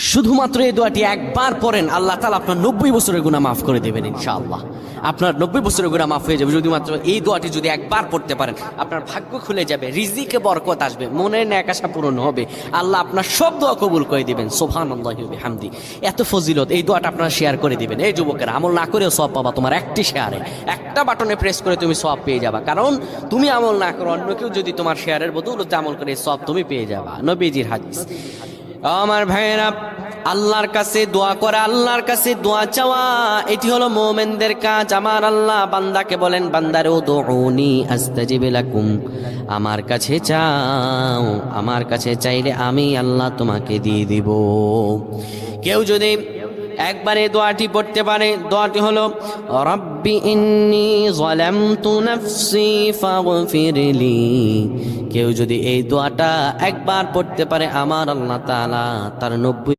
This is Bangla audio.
শুধুমাত্র এই দোয়াটি একবার পড়েন, আল্লাহ তাআলা আপনার 90 বছরের গুনাহ মাফ করে দেবেন ইনশাআল্লাহ। আপনার 90 বছরের গুনাহ মাফ হয়ে যাবে শুধুমাত্র এই দোয়াটি যদি একবার পড়তে পারেন। আপনার ভাগ্য খুলে যাবে, রিজিকে বরকত আসবে, মনের ন্যাক আশা পূরণ হবে, আল্লাহ আপনার সব দোয়া কবুল করে দিবেন। সুবহানাল্লাহি ওয়া বিহামদি। এত ফজিলত, এই দোয়াটা আপনারা শেয়ার করে দিবেন। এই যুবকেরা, আমল না করেও সওয়াব পাবা। তোমার একটি শেয়ারে, একটা বাটনে প্রেস করে তুমি সওয়াব পেয়ে যাবা। কারণ তুমি আমল না করো, অন্য কেউ যদি তোমার শেয়ারের বদৌলতে আমল করে, সওয়াব তুমি পেয়ে যাবা। নবীজির হাদিস। আমার ভাইয়েরা, আল্লাহর কাছে দোয়া করা, আল্লাহর কাছে দোয়া চাওয়া, এটি হলো মুমিনদের কাজ। আমার আল্লাহ বান্দাকে বলেন, বান্দারে উদউনি আস্তাজিব লাকুম, আমার কাছে চাও, আমার কাছে চাইলে আমি আল্লাহ তোমাকে দিয়ে দিব। কেউ যদি একবারে দোয়াটি পড়তে পারে, দোয়াটি হলো রব্বি ইন্নী যালামতু নাফসি ফাগফিরলি। কেউ যদি এই দোয়াটা একবার পড়তে পারে, আমার আল্লাহ তাআলা তার 90